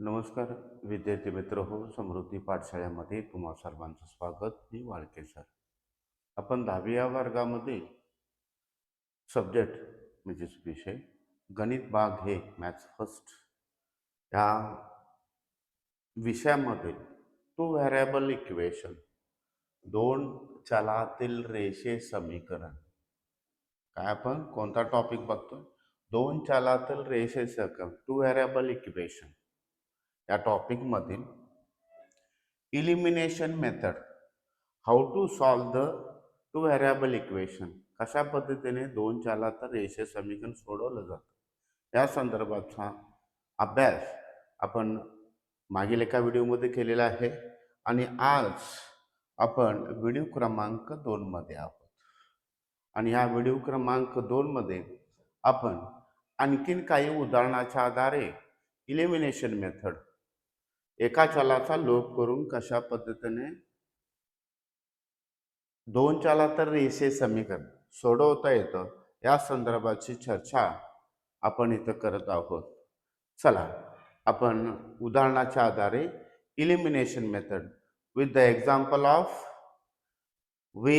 नमस्कार विद्यार्थी मित्र हो, समृद्धी पाठशाळेमध्ये तुम्हा सर्वांचं स्वागत. मी वाळके सर. आपण 10वी या वर्गामध्ये सब्जेक्ट म्हणजेच विषय गणित भाग हे मॅथ्स फर्स्ट या विषयामध्ये टू व्हेरिएबल इक्वेशन, दोन चलातील रेषे समीकरण. काय आपण कोणता टॉपिक बघतोय? दोन चलातील रेषे समीकरण, टू व्हेरिएबल इक्वेशन या टॉपिकमधील elimination method, how to solve the two variable equation, कशा पद्धतीने दोन चलातील रेषे समीकरण सोडवलं जातं या संदर्भाचा अभ्यास आपण मागील एका व्हिडिओमध्ये केलेला आहे आणि आज आपण व्हिडिओ क्रमांक 2 मध्ये आहोत. आणि ह्या व्हिडिओ क्रमांक 2 मध्ये आपण आणखीन काही उदाहरणाच्या आधारे इलिमिनेशन मेथड, एका चलाचा लोप करून कशा पद्धतीने दोन चलातील रेषे समीकरण सोडवता येतं या संदर्भाची चर्चा आपण इथं करत आहोत. चला आपण उदाहरणाच्या आधारे elimination method with the example of we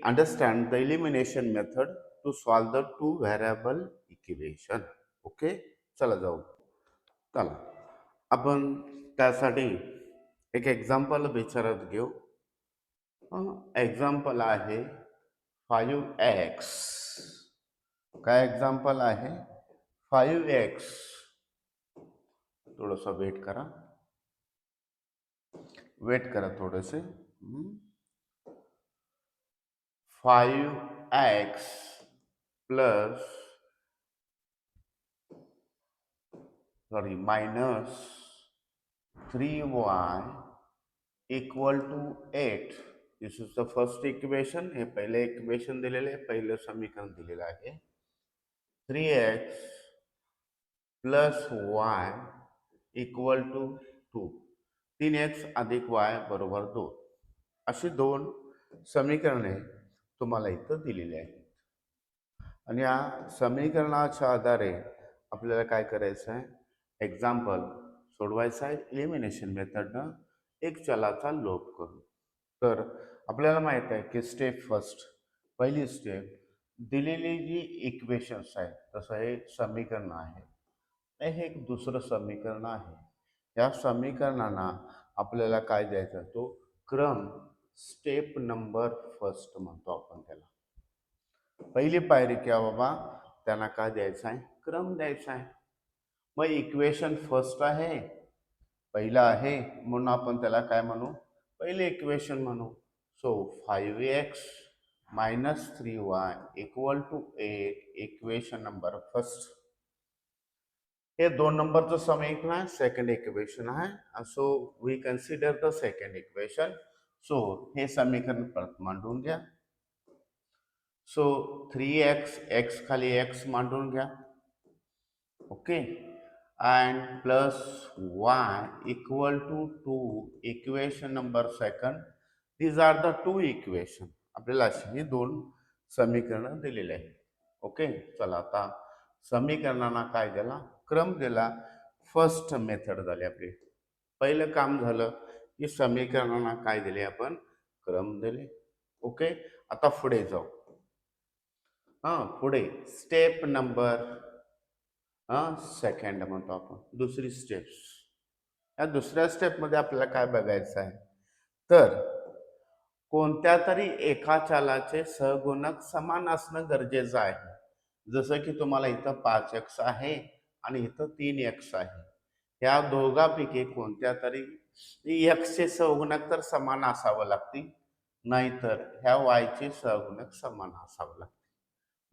understand the elimination method to solve the two variable equation. Okay, चला जाऊ. चला आपण त्यासाठी एक एक्झाम्पल विचारत घेऊ. एक्झाम्पल आहे 5x. काय एक्झाम्पल आहे? 5x. थोडंसं वेट करा थोडेसे. 5x minus 3y equal to 8. This is the first equation. हे पहिले इक्वेशन दिलेले आहे, पहिलं समीकरण दिलेलं आहे. 3x plus y equal to 2. 3x अधिक y बरोबर 2. अशी दोन समीकरणे तुम्हाला इथं दिलेली आहेत. आणि या समीकरणाच्या आधारे आपल्याला काय करायचं आहे? एक्झाम्पल सोडवायचं आहे इलिमिनेशन मेथडनं एक चलाचा लोप करून. तर आपल्याला माहित आहे की स्टेप फर्स्ट, पहिली स्टेप, दिलेली जी इक्वेशन्स आहेत, तसं हे समीकरण आहे, हे एक दुसरं समीकरण आहे. या समीकरणांना आपल्याला काय द्यायचं? तो क्रम, स्टेप नंबर फर्स्ट म्हणतो आपण त्याला. पहिली पायरी क्या बाबा, त्यांना काय द्यायचं आहे? क्रम द्यायचा आहे. मग इक्वेशन फर्स्ट आहे, पहिला आहे, म्हणून आपण त्याला काय म्हणू? पहिले इक्वेशन म्हणू. So 5x minus 3y equal to 8, equation number first. हे 2 नंबरचं समीकरण आहे, सेकंड इक्वेशन आहे. So we consider the second equation. So हे समीकरण परत मांडून घ्या. सो 3x, x खाली x मांडून घ्या. Okay, and plus y equal to 2, equation number second. these are the two equation. आपल्याला अशी ही दोन समीकरणं दिलेली आहेत. ओके, चला आता समीकरणांना काय दिला? क्रम दिला. फर्स्ट मेथड झाली आपली. पहिलं काम झालं की समीकरणांना काय दिले? आपण क्रम दिले. ओके, आता पुढे जाऊ. पुढे स्टेप नंबर सेकंड म्हणतो आपण, दुसरी स्टेप्स. या दुसऱ्या स्टेपमध्ये आपल्याला काय बघायचं आहे? तर कोणत्या तरी एका चलाचे सहगुणक समान असणं गरजेचं आहे. जसं की तुम्हाला इथं 5x आहे आणि इथं 3x आहे. या दोघांपैकी कोणत्या तरी x चे सहगुणक तर समान असावं लागतील, नाहीतर ह्या y चे सहगुणक समान असावं लागतील.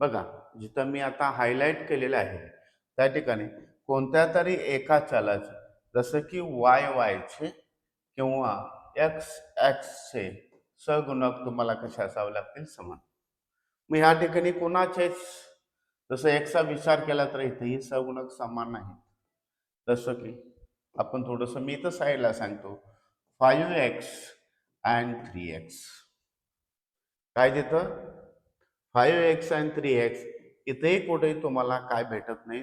बघा, जिथं मी आता हायलाइट केलेलं आहे त्या ठिकाणी कोणत्या तरी एका चलाचे, जसं की y चे किंवा x चे सहगुणक तुम्हाला कसे असावे लागतील? समान. मग ह्या ठिकाणी कोणाचेच, जसं x चा विचार केला तर इथेही सहगुणक समान नाही. जसं की आपण थोडंसं मी इथं साईडला सांगतो, 5x and 3x. काय देतं? 5x and 3x. इथेही कुठेही तुम्हाला काय भेटत नाही?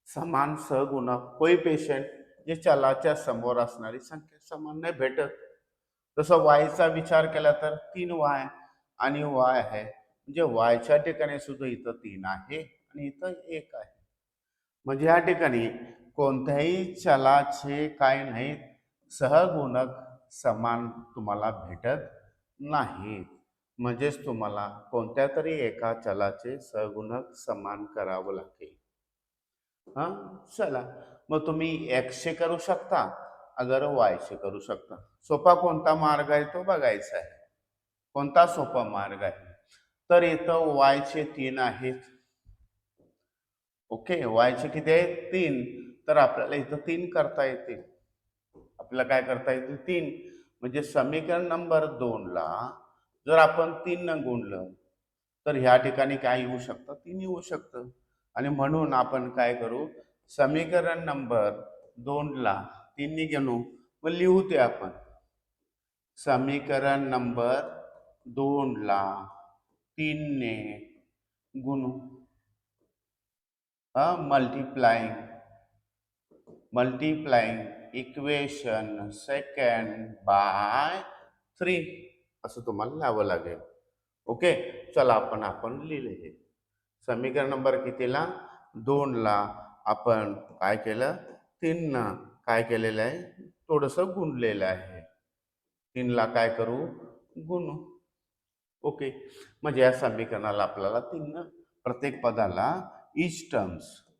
समान सहगुणक, कोएफिशिएंट जे चलाच्या समोर असणारी संख्या समान नाही भेटत. तसं वायचा विचार केला तर 3y आणि y आहे, म्हणजे वायच्या ठिकाणी सुद्धा इथं 3 आहे आणि इथं 1 आहे. म्हणजे या ठिकाणी कोणत्याही चलाचे काय नाहीत, सहगुणक समान तुम्हाला भेटत नाहीत. म्हणजेच तुम्हाला कोणत्या तरी एका चलाचे सहगुणक समान करावं लागेल. हा, चला मग तुम्ही एक्सचे करू शकता, अगर वायचे करू शकता. सोपा कोणता मार्ग आहे तो बघायचा आहे. कोणता सोपा मार्ग आहे? तर इथं वायचे 3 आहेत. ओके, वायचे किती आहेत? 3. तर आपल्याला इथं 3 करता येतील. आपल्याला काय करता येतील? 3. म्हणजे समीकरण नंबर 2 ला जर आपण 3 न गुणलं तर ह्या ठिकाणी काय येऊ शकतं? 3 येऊ शकतं. आणि म्हणून आपण काय करू? समीकरण नंबर 2 ला 3 ने घेऊ, मग लिहू ते आपण. समीकरण नंबर 2 ला 3 ने गुणू. मल्टिप्लाइंग इक्वेशन सेकंड बाय 3 असं तुम्हाला लिहावं लागेल. ओके, चला आपण लिहिले हे. समीकरण नंबर कितीला? 2 ला आपण काय केलं? 3 न काय केलेलं आहे? थोडंसं गुणलेलं आहे. 3 ला काय करू? गुणू. ओके, म्हणजे या समीकरणाला आपल्याला 3 न प्रत्येक पदाला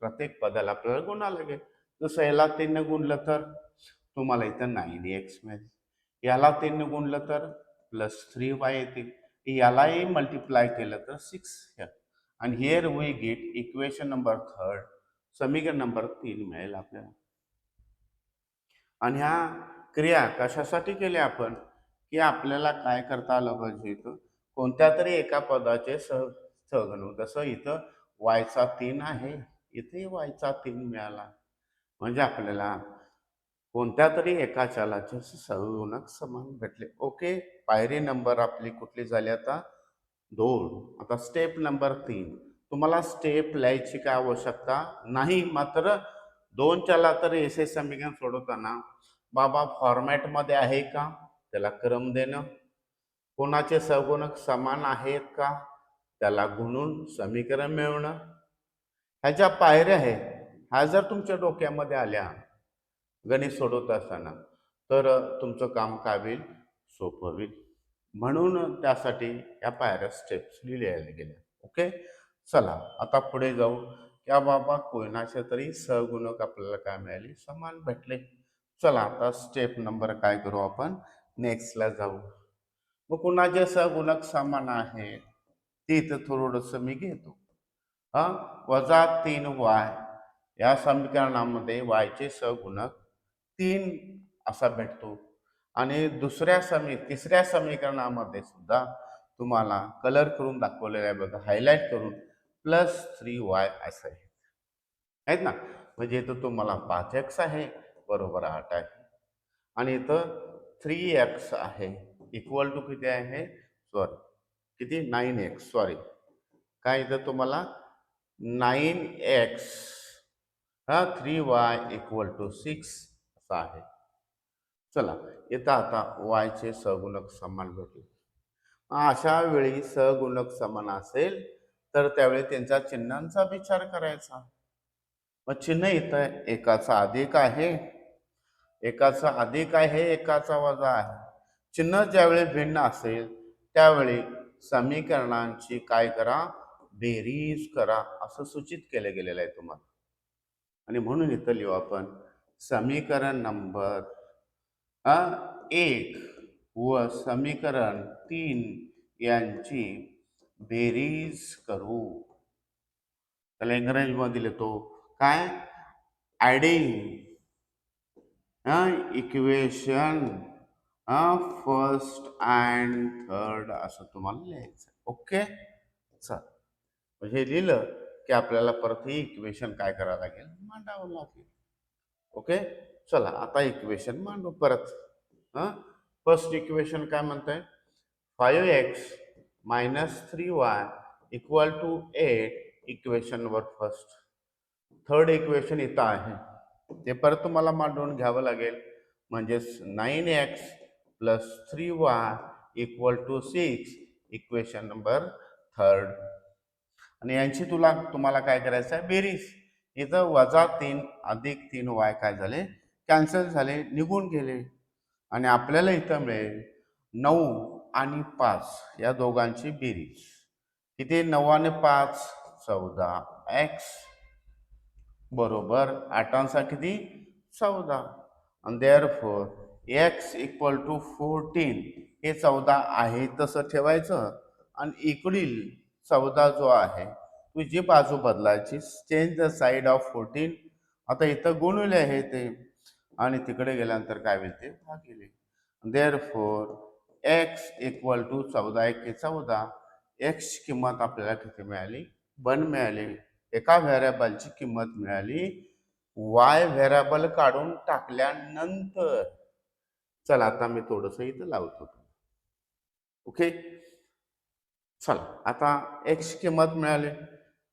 प्रत्येक पदाला आपल्याला गुणा लागेल. जसं याला 3 न गुणलं तर तुम्हाला इथं 9x मिळेल. याला 3 न गुणलं तर +3y येतील. यालाही मल्टिप्लाय केलं तर 6. आणि here we get equation number 3, समीकरण नंबर 3 मिळेल आपल्याला. आणि ह्या क्रिया कशासाठी केल्या आपण? की आपल्याला काय करता आलं पाहिजे, इथं कोणत्या तरी एका पदाचे सहगुणक. जसं इथं वायचा 3 आहे, इथे वायचा 3 मिळाला. म्हणजे आपल्याला कोणत्या तरी एका चलाचे सहगुणक समान भेटले. ओके, पायरी नंबर आपली कुठली झाली आता? 2. आता स्टेप नंबर 3. तुम्हाला स्टेप लिहायची काय आवश्यकता नाही. मात्र 2 चला तर एसे समीकरण सोडवताना बाबा फॉर्मॅटमध्ये आहे का, त्याला क्रम देणं, कोणाचे सहगुणक समान आहेत का, त्याला गुणून समीकरण मिळवणं, ह्याच्या पायऱ्या आहेत. ह्या जर तुमच्या डोक्यामध्ये आल्या गणित सोडवत असताना, तर तुमचं काम काय होईल? सोपं होईल. म्हणून त्यासाठी या पायऱ्या स्टेप्स लिहिल्या गेल्या. ओके, चला आता पुढे जाऊ. या बाबा कोणाचे तरी सहगुणक आपल्याला काय मिळाले? समान भेटले. चला आता स्टेप नंबर काय करू आपण? नेक्स्टला जाऊ. मग कुणाचे सहगुणक समान आहे ते इथं थोडंसं मी घेतो. -3y या समीकरणामध्ये वायचे सहगुणक 3 असा भेटतो. आणि तिसऱ्या समीकरणामध्ये सुद्धा तुम्हाला कलर करून दाखवलेलं आहे बघा, हायलाइट करून +3y असं आहे, आहेत ना. म्हणजे इथं तुम्हाला 5x आहे बरोबर 8 आहे. आणि इथं 3x आहे इक्वल टू किती आहे? सॉरी, किती? 9x. सॉरी, काय इथं तुम्हाला 9x 3y = 6 असं आहे. चला, इथं आता वायचे सहगुणक समान भेटले. अशा वेळी सहगुणक समान असेल तर त्यावेळी त्यांच्या चिन्हांचा विचार करायचा. मग चिन्ह इथं एकाचा अधिक आहे, एकाचा अधिक आहे, एकाचा वजा आहे. चिन्ह ज्यावेळी भिन्न असेल त्यावेळी समीकरणांची काय करा? बेरीज करा, असं सूचित केलं गेलेलं आहे तुम्हाला. आणि म्हणून इथं लिहू आपण समीकरण नंबर 1 व समीकरण 3 यांची बेरीज करू. त्याला इंग्रजीमध्ये लिहितो काय? Adding equation first and third असं तुम्हाला लिहायचं. ओके, चल हे लिहिलं की आपल्याला परत हे इक्वेशन काय करावं लागेल? मांडावं लागेल. ओके, चला आता इक्वेशन मांडू परत. फर्स्ट इक्वेशन काय म्हणतंय? 5x - 3y = 8 इक्वेशन वर फर्स्ट. थर्ड इक्वेशन इथं आहे. ते परत तुम्हाला मांडून घ्यावं लागेल. म्हणजेच 9x plus 3y equal to 6 equation number 3. आणि यांची तुम्हाला काय करायचं आहे, बेरीज. इथं -3 अधिक 3y काय झाले, कॅन्सल झाले, निघून गेले. आणि आपल्याला इथं मिळेल 9 आणि 5 या दोघांची बेरीज. किती? 9 आणि 5 14x बरोबर 8 किती? 14. आणि देअरफॉर x इक्वल टू 14. हे 14 आहे तसं ठेवायचं आणि इकडील 14 जो आहे तुझी बाजू बदलायची. Change the side of 14. आता इथं गुणले आहे ते आणि तिकडे गेल्यानंतर काय होईल ते भागिले. Therefore x equal to 14 1 14. x किंमत आपल्याला किती मिळाली? 1 मिळाली. एका व्हेरिएबलची किंमत मिळाली. y व्हेरिएबल काढून टाकल्यानंतर चला आता मी थोडस इथं लावतो. ओके, चला आता x किंमत मिळाली.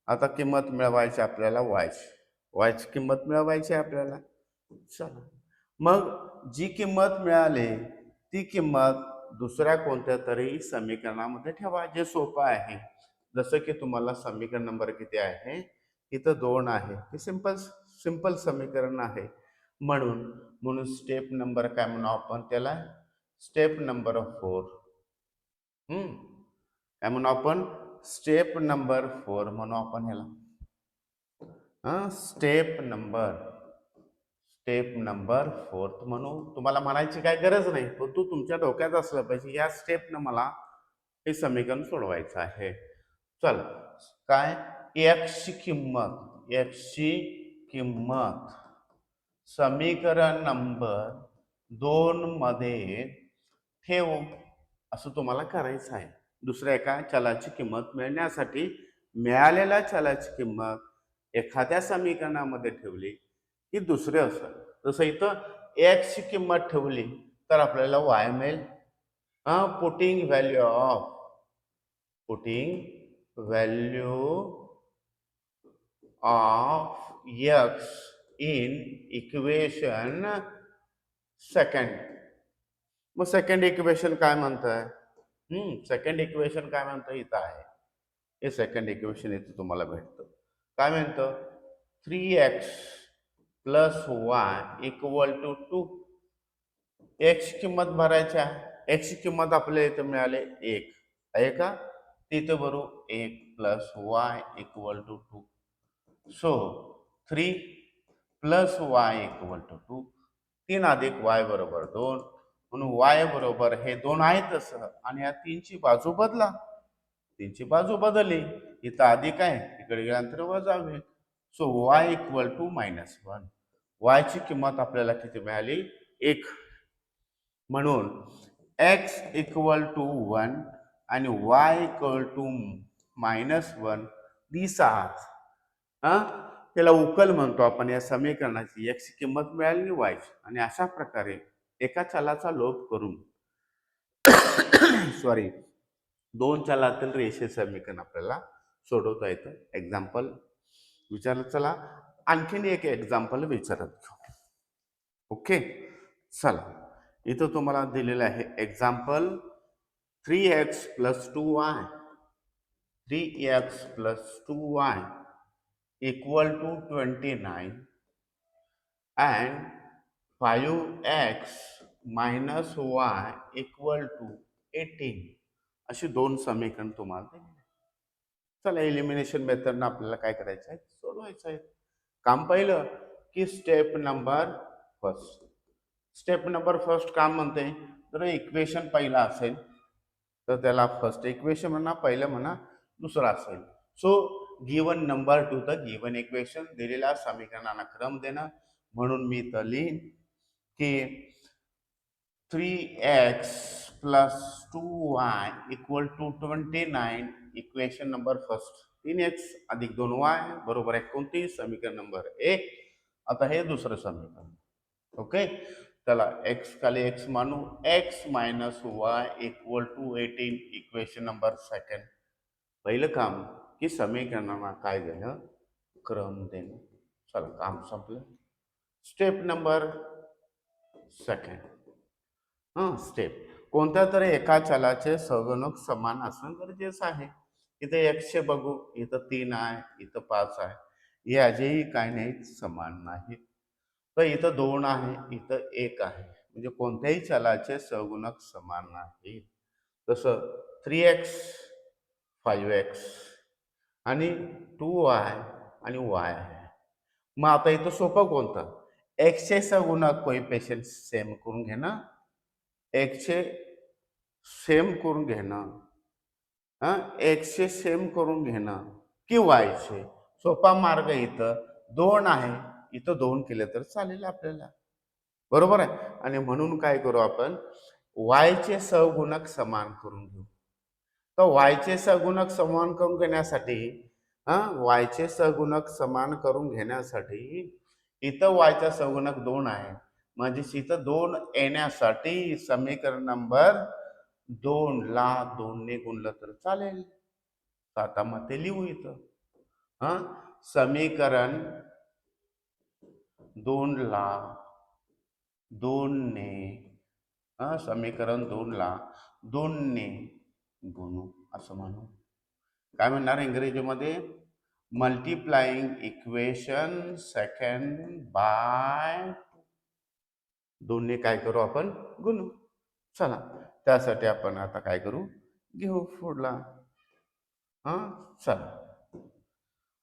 आता किंमत मिळवायची आपल्याला y ची किंमत मिळवायची आपल्याला. चला मग जी किंमत मिळाली ती किंमत दुसऱ्या कोणत्या तरी समीकरणामध्ये ठेवा, जे सोपं आहे. जसं की तुम्हाला समीकरण नंबर किती आहे, इथं 2 आहे. हे सिंपल समीकरण आहे. म्हणून स्टेप नंबर काय म्हणू आपण त्याला? Step number 4. काय म्हणू आपण? स्टेप नंबर 4 म्हणू आपण ह्याला. स्टेप नंबर 4 म्हणू. तुम्हाला म्हणायची काय गरज नाही, पण तुमच्या डोक्यात असलं पाहिजे या स्टेपनं मला हे समीकरण सोडवायचं आहे. चल काय? x ची किंमत समीकरण नंबर 2 मध्ये ठेव असं तुम्हाला करायचं आहे. दुसऱ्या एका चलाची किंमत मिळण्यासाठी मिळालेल्या चलाची किंमत एखाद्या समीकरणामध्ये ठेवली की दुसरे असेल. जसं इथं x ची किंमत ठेवली तर आपल्याला y मिळेल. Putting value of x in equation second. मग सेकंड इक्वेशन काय म्हणताय? सेकंड इक्वेशन काय म्हणतं? इथं आहे हे सेकंड इक्वेशन. इथं तुम्हाला भेटतं. काय म्हणतं? 3x plus y equal to 2. x किंमत भरायच्या. x ची किंमत आपल्याला इथं मिळाले 1 आहे का? तिथं भरू 1 plus y equal to 2. So 3 plus y equal to 2. 3 अधिक y बरोबर 2. म्हणून y बरोबर हे 2 आहे तसं आणि या 3 ची बाजू बदला. 3 ची बाजू बदलली. इथं अधिक आहे, इकडे गेल्यानंतर वजा होईल. So y equal to -1. y ची किंमत आपल्याला किती मिळाली? 1. म्हणून x इक्वल टू 1 आणि y इक्वल टू -1 दिसाच. त्याला उकल म्हणतो आपण या समीकरणाची. x ची किंमत मिळाली y ची. आणि अशा प्रकारे एका चलाचा लोप करून सॉरी 2 चलातील रेषीय समीकरण आपल्याला सोडवता येतं. एक्झाम्पल विचारलं. चला आणखीन एक एक्झाम्पल विचारत घेऊ. ओके, चला इथं तुम्हाला दिलेलं आहे example 3x plus 2y. 3x plus 2y equal to 29 and 5x minus y equal to 18. अशी 2 समीकरण तुम्हाला दिलेली. चला एलिमिनेशन मेथडनं आपल्याला काय करायचं आहे? सोडवायचं आहे. काम पहिलं की step number first. Step number first काम म्हणते, तर इक्वेशन पहिला असेल तर त्याला फर्स्ट इक्वेशन म्हणा, पहिलं म्हणा, दुसरं असेल. So given number two the given equation. दिलेल्या समीकरणांना क्रम देणं. म्हणून मी तर लिहीन की 3x plus 2y equal to 29 equation number first. 3x अधिक 2y बरोबर 29 समीकरण नंबर 1. आता हे दुसरं समीकरण. ओके, चला x खाली x मानू. x minus y equal to 18 equation number second. पहिलं काम की समीकरणांना काय देणं? क्रम देणं. चला काम संपलं. Step number second. स्टेप कोणत्या तरी एका चलाचे सगुणक समान असणं गरजेचं आहे. इथे 100 बघू, इथं 3 आहे, इथं 5 आहे. हे आजही काही नाही समान नाही. तर इथं 2 आहे, इथं 1 आहे. म्हणजे कोणत्याही चलाचे सगुणक समान नाही. तसं 3x 5x आणि 2y आणि y आहे. मग आता इथं सोपं कोणतं? एक्सचे सगुणक कोइफिशियंट सेम करून घे ना. एक्सचे सेम करून घेणं, एक्सचे सेम करून घेणं की वायचे. सोपा मार्ग इथं 2 आहे, इथं 2 केले तर चालेल आपल्याला. बरोबर आहे. आणि म्हणून काय करू आपण, वायचे सगुणक समान करून घेऊ. तर वायचे सगुणक समान करून घेण्यासाठी वायचे सगुणक समान करून घेण्यासाठी इथं वायचा सगुणक 2 आहे. म्हणजे इथं 2 येण्यासाठी समीकरण नंबर 2 ला 2 ने गुणलं तर चालेल. तर आता मग ते लिहू इथं. समीकरण 2 ला 2 ने समीकरण 2 ला 2 ने गुणू असं म्हणू. काय म्हणणार इंग्रजीमध्ये? मल्टिप्लाइंग इक्वेशन सेकंड बाय 2 ने काय करू आपण? गुणू. चला त्यासाठी आपण आता काय करू? घेऊ पुढला. चला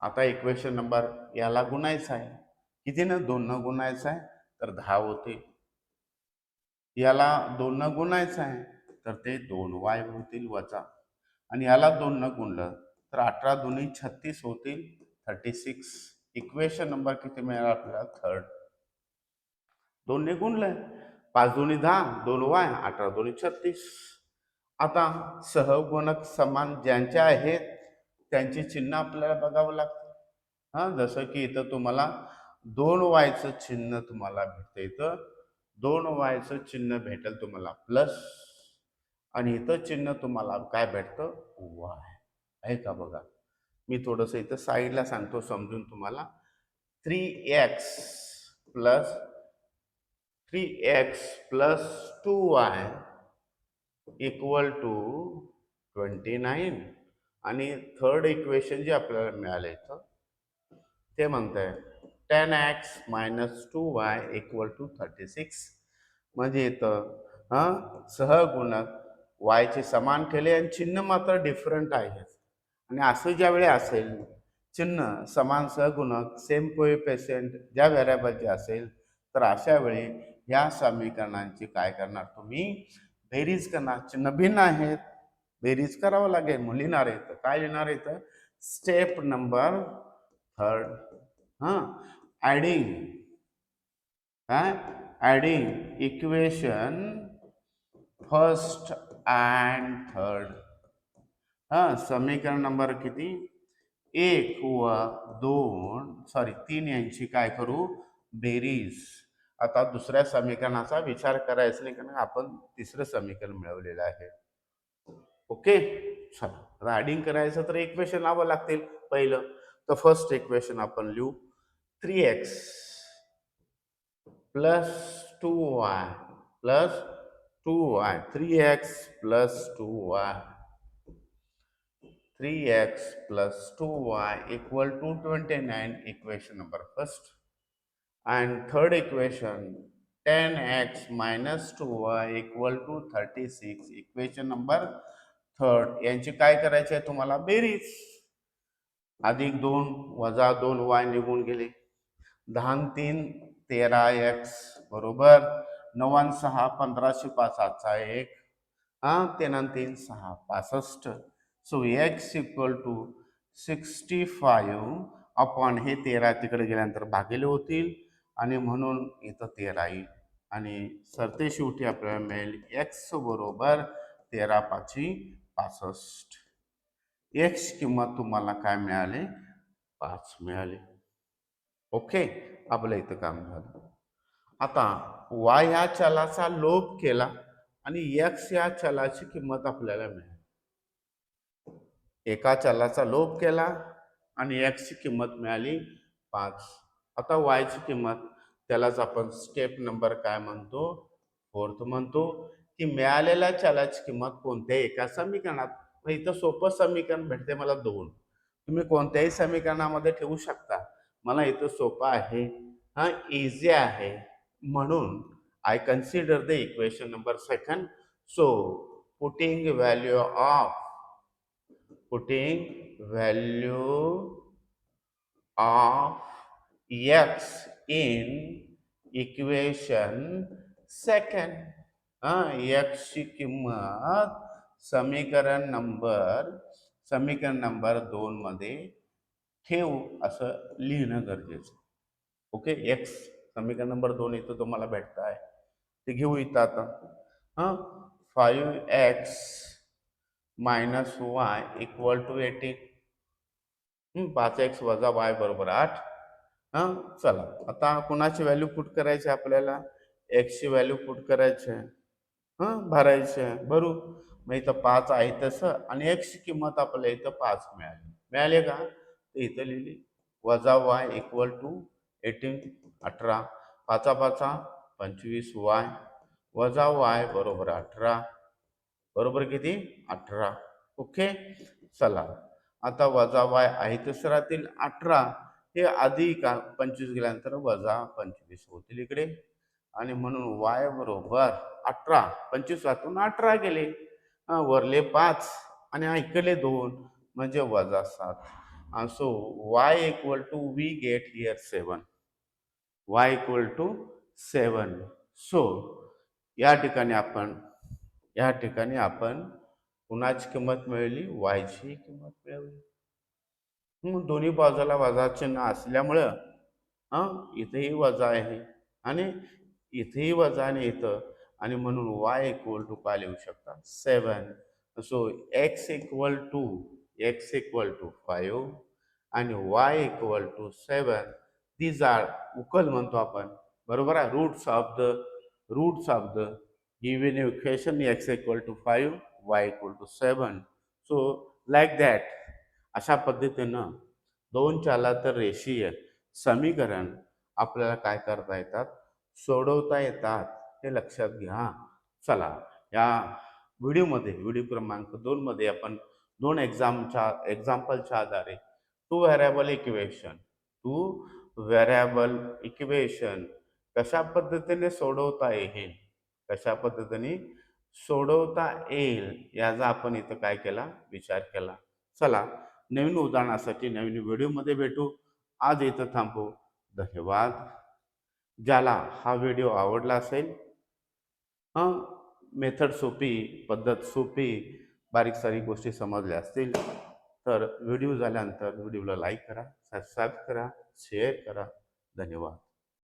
आता इक्वेशन नंबर याला गुणायचं आहे. किती ना 2 न गुणायचं आहे तर 10 होते. याला 2 न गुणायचं आहे तर ते 2y होतील वजा. आणि याला 2 न गुणलं तर 18 दुनी 36 होतील 36. इक्वेशन नंबर किती मिळाला आपल्याला? थर्ड. 2 ने गुणलंय. 5 दुनी 10, 2y, 18 दुनी 36. आता सहगुणक समान ज्यांचे आहेत त्यांचे चिन्ह आपल्याला बघावं लागतं. जसं की इथं तुम्हाला 2yचं चिन्ह तुम्हाला भेटतं. इथं 2yचं चिन्ह भेटेल तुम्हाला प्लस, आणि इथं चिन्ह तुम्हाला काय भेटतं? y आहे का बघा. मी थोडंसं इथं साईडला सांगतो समजून तुम्हाला. 3x plus 2y equal to 29. आणि थर्ड इक्वेशन जे आपल्याला मिळालं इथं ते म्हणतंय 10x minus 2y equal to 36. म्हणजे इथं सहगुणक वायचे समान केले आणि चिन्ह मात्र डिफरंट आहे. आणि असं ज्यावेळी असेल चिन्ह समान सहगुणक सेम कोएफिशिएंट ज्या व्हेरिएबलचे असेल तर अशा वेळी या समीकरणांची काय करणार तुम्ही? बेरीज करणार. चिन्ह भिन्न आहेत, बेरीज करावं लागेल. मग लिहिणार आहे काय लिहिणार आहे? Step number third. Adding equation first and third. समीकरण नंबर किती? 1 व 3 यांची काय करू? बेरीज. आता दुसऱ्या समीकरणाचा विचार करायचा नाही कारण आपण तिसरं समीकरण मिळवलेलं आहे. ओके. चला ऍडिंग करायचं तर इक्वेशन लावावं लागतील पहिलं. तर फर्स्ट इक्वेशन आपण लिहू 3x plus 2y plus 2y 3x plus 2y 3x plus 2y equal to 29. Equation number first. And third equation 10x minus 2y equal to 36. Equation number third. यांची काय करायची आहे तुम्हाला? बेरीज. अधिक 2 वजा 2y निघून गेले. 10 3 13x बरोबर 9 6 15 5 1. 3 3 6 65. So x equal to 65 upon हे 13 तिकडे गेल्यानंतर भागिले होतील आणि म्हणून इथं 13 येईल. आणि सरते शेवटी आपल्याला मिळेल x बरोबर 13 5 65. x किंमत तुम्हाला काय मिळाले? 5 मिळाले. ओके. आपलं इथं काम झालं. आता y ह्या चलाचा लोप केला आणि x या चलाची किंमत आपल्याला मिळाली. एका चलाचा लोप केला आणि x ची किंमत मिळाली 5. आता y ची किंमत त्यालाच आपण स्टेप नंबर काय म्हणतो, फोर्थ म्हणतो, की मिळालेल्या चलाची किंमत कोणत्याही एका समीकरणात, मग इथं सोपं समीकरण भेटते मला 2, तुम्ही कोणत्याही समीकरणामध्ये ठेवू शकता. मला इथं सोपं आहे, हा इझी आहे, म्हणून I consider the equation number second. So putting value of x in equation second. x ची किंमत समीकरण नंबर 2 मध्ये ठेवू असं लिहिणं गरजेचं. ओके, x समीकरण नंबर 2 इथं तुम्हाला भेटत आहे, ते घेऊ इथं आता. 5x minus y equal to 18. 5x वजा y बरोबर 8. चला आता कोणाची व्हॅल्यू पुट करायची आपल्याला, x ची व्हॅल्यू पुट करायची आहे, भरायची आहे, भरू. मग इथं 5 आहे तसं, आणि x ची किंमत आपल्याला इथं 5 मिळाली का, तर इथं लिहिली वजा y इक्वल टू 18, 18, 5 5 25y वजा y बरोबर 18, बरोबर किती 18. ओके, चला आता वजा y आहे तसं राहतील 18, हे अधिक 25 गेल्यानंतर वजा 25 होतील इकडे, आणि म्हणून y बरोबर 18, 25 वाचून 18 गेले, वरले 5 आणि इकडे 2 म्हणजे वजा 7. So y equal to we get here 7, y equal to 7. So या ठिकाणी आपण कुणाची किंमत मिळवली, y ची किंमत मिळवली. दोन्ही बाजूला वजा चिन्ह असल्यामुळं इथेही वजा आहे आणि इथेही वजा आणि इथं, आणि म्हणून y इक्वल टू काय लिहू शकता 7. सो x इक्वल टू 5 आणि y equal to 7. These are उकल म्हणतो आपण, बरोबर आहे, roots of the given equation x equal to 5, y equal to 7. So like that, अशा पद्धतीनं दोन चलांतर रेषीय समीकरण आपल्याला काय करता येतात, सोडवता येतात, हे लक्षात घ्या. चला या व्हिडिओ क्रमांक 2 मध्ये आपण दोन एक्झाम्पलच्या आधारे टू व्हेरिएबल इक्वेशन कशा पद्धतीने सोडवता येईल याचा आपण इथं काय केला, विचार केला. चला नवीन उदाहरणासाठी नवीन व्हिडिओमध्ये भेटू. आज इथं थांबू. धन्यवाद. ज्याला हा व्हिडिओ आवडला असेल, मेथड सोपी, पद्धत सोपी, बारीक सारीक गोष्टी समजल्या असतील, तर व्हिडिओ झाल्यानंतर व्हिडिओला लाईक करा, सबस्क्राईब करा, शेअर करा. धन्यवाद.